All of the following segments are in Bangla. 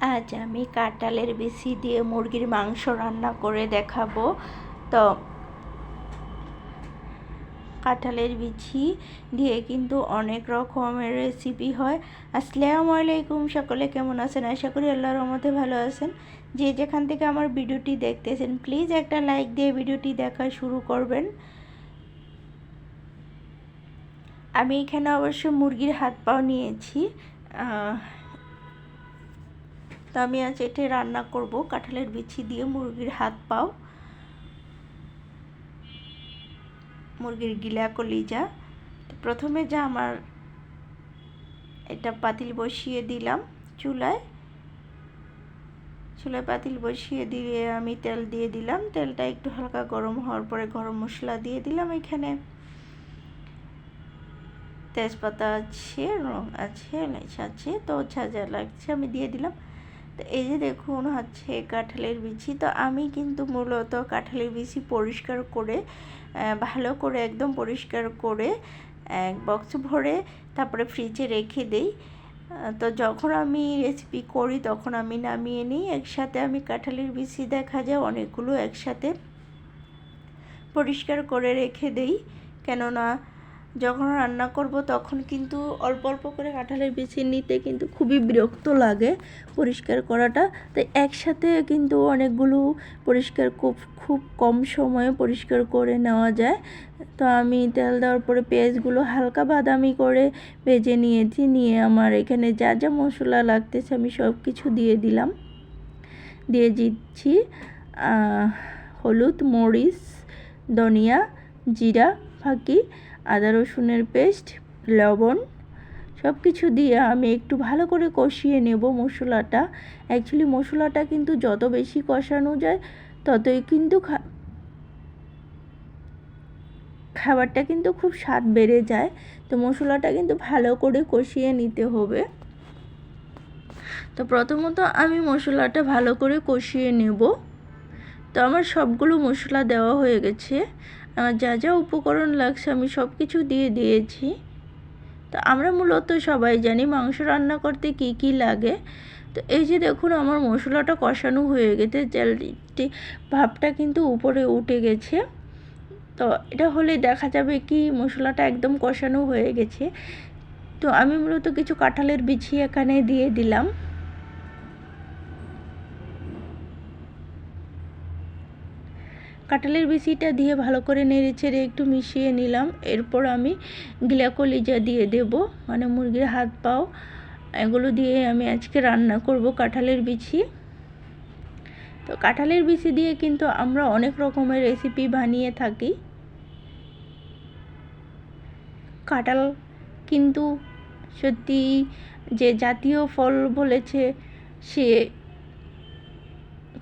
আজ আমি কাঁঠালের বিচি দিয়ে মুরগির মাংস রান্না করে দেখাবো। তো কাঁঠালের বিচি দিয়ে কিন্তু অনেক রকমের রেসিপি হয়। আসসালামু আলাইকুম, সকলে কেমন আছেন? আশা করি আল্লাহর রহমতে ভালো আছেন। যে যেখান থেকে আমার ভিডিওটি দেখতেছেন প্লিজ একটা লাইক দিয়ে ভিডিওটি দেখা শুরু করবেন। আমি এখানে অবশ্য মুরগির হাত পাও নিয়েছি। তো আমি আজ এটা রান্না করব কাঁঠালের বিচি দিয়ে মুরগির হাত পাও, মুরগির গিলা কলিজা। তো প্রথমে যা আমার এটা পাতিল বসিয়ে দিলাম, চুলায় পাতিল বসিয়ে দিয়ে আমি তেল দিয়ে দিলাম। তেলটা একটু হালকা গরম হওয়ার পরে গরম মশলা দিয়ে দিলাম। এখানে তেজপাতা আছে, রং আছে, এলাচ আছে, তো যা যা লাগছে আমি দিয়ে দিলাম। তো এই যে দেখুন হচ্ছে কাঁঠালের বিচি। তো আমি কিন্তু মূলত কাঁঠালের বিচি পরিষ্কার করে ভালো করে একদম পরিষ্কার করে এক বক্স ভরে তারপরে ফ্রিজে রেখে দেই। তো যখন আমি রেসিপি করি তখন আমি নামিয়ে নিই। একসাথে আমি কাঁঠালের বিচি দেখা যায় অনেকগুলো একসাথে পরিষ্কার করে রেখে দেই, কেননা যখন রান্না করব তখন কিন্তু অল্প অল্প করে কাঁঠালের বিচি নিতে কিন্তু খুবই বিরক্ত লাগে পরিষ্কার করাটা। তাই একসাথে কিন্তু অনেকগুলো পরিষ্কার খুব কম সময়ে পরিষ্কার করে নেওয়া যায়। তো আমি তেল দেওয়ার পরে পেঁয়াজগুলো হালকা বাদামি করে ভেজে নিয়েছি। নিয়ে আমার এখানে যা যা মশলা লাগতেছে আমি সব কিছু দিয়ে দিলাম। দিয়ে দিচ্ছি হলুদ, মরিচ, ধনিয়া, জিরা ফাঁকি, আদা রসুনের পেস্ট, লবণ, সব কিছু দিয়ে আমি একটু ভালো করে কষিয়ে নেব মশলাটা। অ্যাকচুয়ালি মশলাটা কিন্তু যত বেশি কষানো যায় ততই কিন্তু খাবারটা কিন্তু খুব স্বাদ বেড়ে যায়। তো মশলাটা কিন্তু ভালো করে কষিয়ে নিতে হবে। তো প্রথমত আমি মশলাটা ভালো করে কষিয়ে নেব। তো আমার সবগুলো মশলা দেওয়া হয়ে গেছে। আমার যা যা উপকরণ লাগছে আমি সব কিছু দিয়ে দিয়েছি। তো আমরা মূলত সবাই জানি মাংস রান্না করতে কি কি লাগে। তো এই যে দেখুন আমার মশলাটা কষানো হয়ে গেছে, তেলটি ভাবটা কিন্তু উপরে উঠে গেছে। তো এটা হলে দেখা যাবে কি মশলাটা একদম কষানো হয়ে গেছে। তো আমি মূলত কিছু কাঁঠালের বিচি এখানে দিয়ে দিলাম। কাঁঠালের বিচিটা দিয়ে ভালো করে নেড়ে চেড়ে একটু মিশিয়ে নিলাম। এরপর আমি গিলা কলিজা দিয়ে দেব, মানে মুরগির হাত পাও, এগুলো দিয়ে আমি আজকে রান্না করব কাঁঠালের বিচি। তো কাঁঠালের বিচি দিয়ে কিন্তু আমরা অনেক রকমের রেসিপি বানিয়ে থাকি। কাঁঠাল কিন্তু সত্যি যে জাতীয় ফল বলেছে, সে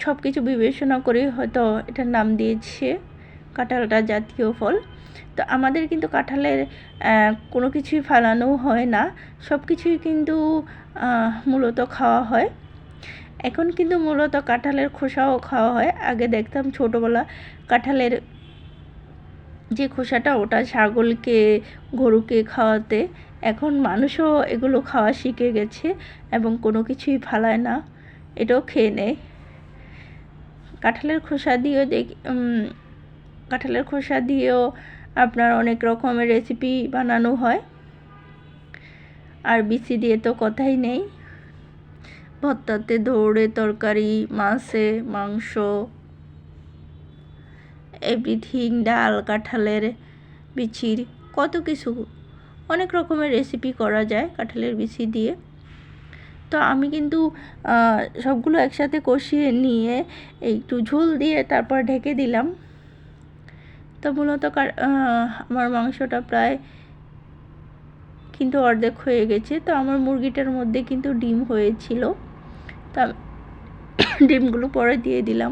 সব কিছু বিবেচনা করে হয়তো এটার নাম দিয়েছে কাঁঠালটা জাতীয় ফল। তো আমাদের কিন্তু কাঁঠালের কোনো কিছুই ফেলানো হয় না, সব কিছুই কিন্তু মূলত খাওয়া হয়। এখন কিন্তু মূলত কাঁঠালের খোসাও খাওয়া হয়। আগে দেখতাম ছোটোবেলা কাঁঠালের যে খোসাটা ওটা ছাগলকে গরুকে খাওয়াতে। এখন মানুষও এগুলো খাওয়া শিখে গেছে এবং কোনো কিছুই ফালায় না, এটাও খেয়ে নেয়। কাঁঠালের খোসা দিয়েও আপনার অনেক রকমের রেসিপি বানানো হয়। আর বিচি দিয়ে তো কথাই নেই, ভর্তাতে, দৌড়ে, তরকারি, মাছে, মাংস, এভরিথিং, ডাল, কাঁঠালের বিচির কত কিছু, অনেক রকমের রেসিপি করা যায় কাঁঠালের বিচি দিয়ে। তো আমি কিন্তু সবগুলো একসাথে কষিয়ে নিয়ে একটু ঝোল দিয়ে তারপর ঢেকে দিলাম। তো মূলত আমার মাংসটা প্রায় কিন্তু অর্ধেক হয়ে গেছে। তো আমার মুরগিটার মধ্যে কিন্তু ডিম হয়েছিল, তা ডিমগুলো পরে দিয়ে দিলাম।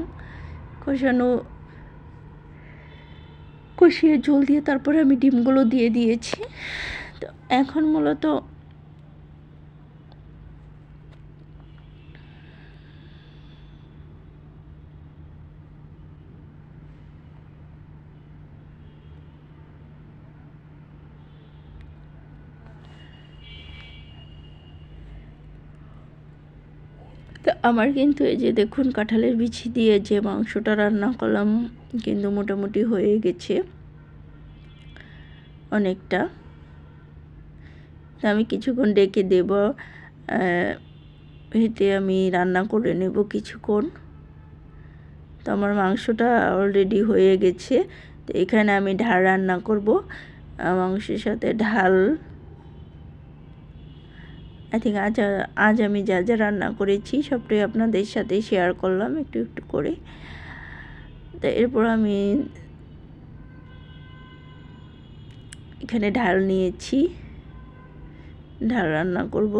কষিয়ে ঝোল দিয়ে তারপরে আমি ডিমগুলো দিয়ে দিয়েছি। তো এখন মূলত তো আমার কিন্তু এই যে দেখুন কাঁঠালের বিচি দিয়ে যে মাংসটা রান্না করলাম কিন্তু মোটামুটি হয়ে গেছে অনেকটা। আমি কিছুক্ষণ ডেকে দেব, এতে আমি রান্না করে নেব কিছুক্ষণ। তো আমার মাংসটা অলরেডি হয়ে গেছে। তো এখানে আমি ঢাল রান্না করব, মাংসের সাথে ঢাল। আই থিঙ্ক আজ আমি যা যা রান্না করেছি সবটাই আপনাদের সাথে শেয়ার করলাম একটু একটু করে। তো এরপর আমি এখানে ঢাল নিয়েছি, ঢাল রান্না করব।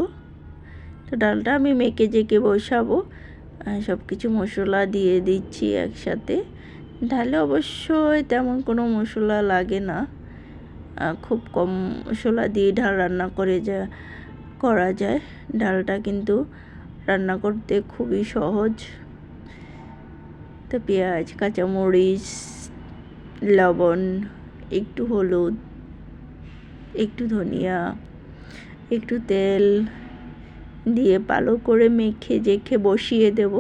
তো ডালটা আমি মেখে জেকে বসাবো, সব কিছু মশলা দিয়ে দিচ্ছি একসাথে। ডালে অবশ্যই তেমন কোনো মশলা লাগে না, খুব কম মশলা দিয়ে ডাল রান্না করা যায়। ডালটা কিন্তু রান্না করতে খুবই সহজ। তো পেঁয়াজ, কাঁচামরিচ, লবণ, একটু হলুদ, একটু ধনিয়া, একটু তেল দিয়ে ভালো করে মেখে জেখে বসিয়ে দেব।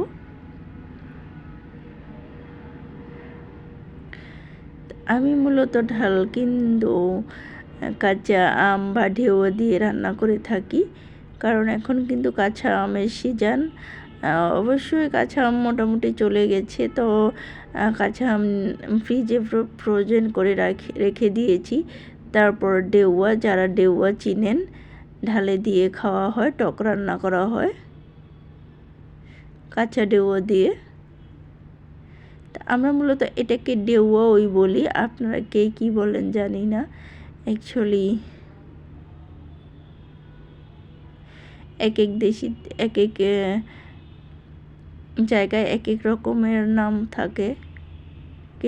আমি মূলত ঢাল কিন্তু কাঁচা আম বা ঢেউ দিয়ে রান্না করে থাকি, কারণ এখন কিন্তু কাঁচা আমের সিজন। অবশ্যই কাঁচা আম মোটামুটি চলে গেছে, তো কাঁচা আম ফ্রিজে ফ্রোজেন করে রেখে দিয়েছি। তারপর ডেউয়া, যারা ডেউয়া চিনেন, ঢালে দিয়ে খাওয়া হয়, টক রান্না করা হয় কাঁচা ডেউয়া দিয়ে। আমরা মূলত এটাকে ডেউয়া ওই বলি, আপনারা কে কী বলেন জানি না। অ্যাকচুয়ালি এক এক দেশি এক এক জায়গায় এক এক রকমের নাম থাকে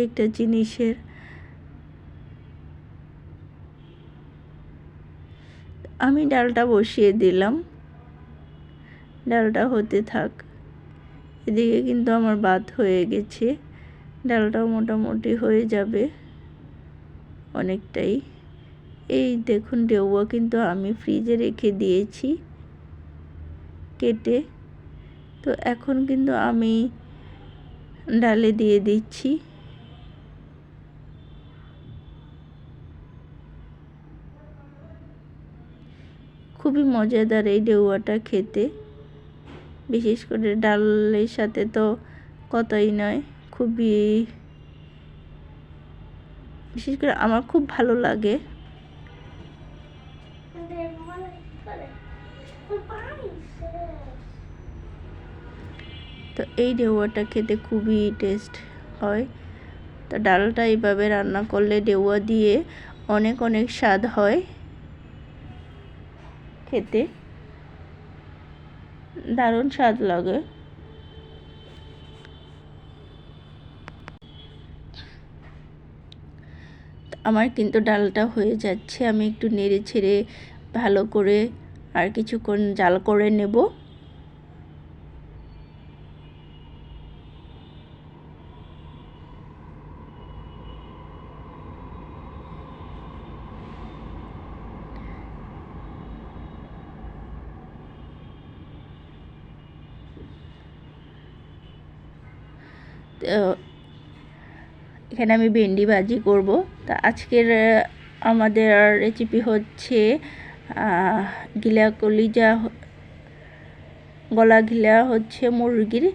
একটা জিনিসের। আমি ডালটা বসিয়ে দিলাম, ডালটা হতে থাক। এদিকে কিন্তু আমার ভাত হয়ে গেছে, ডালটাও মোটামুটি হয়ে যাবে অনেকটাই। এই দেখুন ডেউয়া কিন্তু আমি ফ্রিজে রেখে দিয়েছি কেটে। তো এখন কিন্তু আমি ডালে দিয়ে দিচ্ছি। খুবই মজাদার এই ডেউয়াটা খেতে, বিশেষ করে ডালের সাথে তো কথাই নয়। খুবই, বিশেষ করে আমার খুব ভালো লাগে। তো এই ডেউয়াটা খেতে খুবই টেস্ট হয়। তো ডালটা এইভাবে রান্না করলে ডেউয়া দিয়ে অনেক অনেক স্বাদ হয় খেতে, দারুণ স্বাদ লাগে। আমার কিন্তু ডালটা হয়ে যাচ্ছে, আমি একটু নেড়ে ছেড়ে ভালো করে আর কিছুক্ষণ জাল করে নেব। এখানে আমি ভেন্ডি ভাজি করব। তা আজকের আমাদের রেসিপি হচ্ছে গলা ঘিলা হচ্ছে মুরগির,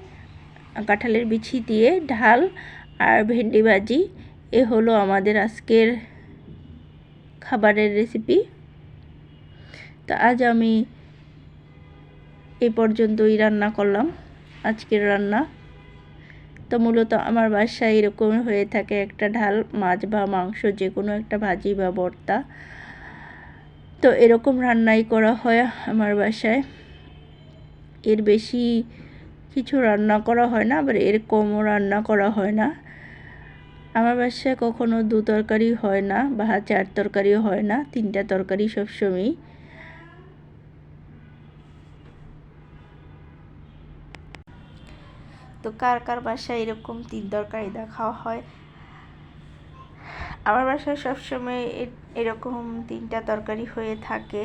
কাঁঠালের বিচি দিয়ে ঢাল আর ভেন্ডি ভাজি। এ হলো আমাদের আজকের খাবারের রেসিপি। তা আজ আমি এই পর্যন্তই রান্না করলাম আজকের রান্না। তো মূলত আমার বাসায় এরকম হয়ে থাকে, একটা ঢাল, মাছ বা মাংস, যে কোনো একটা ভাজি বা ভর্তা। তো এরকম রান্নাই করা হয় আমার বাসায়, এর বেশি কিছু রান্না করা হয় না, আবার এর কমও রান্না করা হয় না। আমার বাসায় কখনো 2 তরকারি হয় না বা 4 তরকারিও হয় না, 3টা তরকারি সবসময়ই। তো কার কার বাসায় এরকম 3 তরকারি খাওয়া হয়? আমার বাসায় সবসময় এরকম 3টা তরকারি হয়ে থাকে।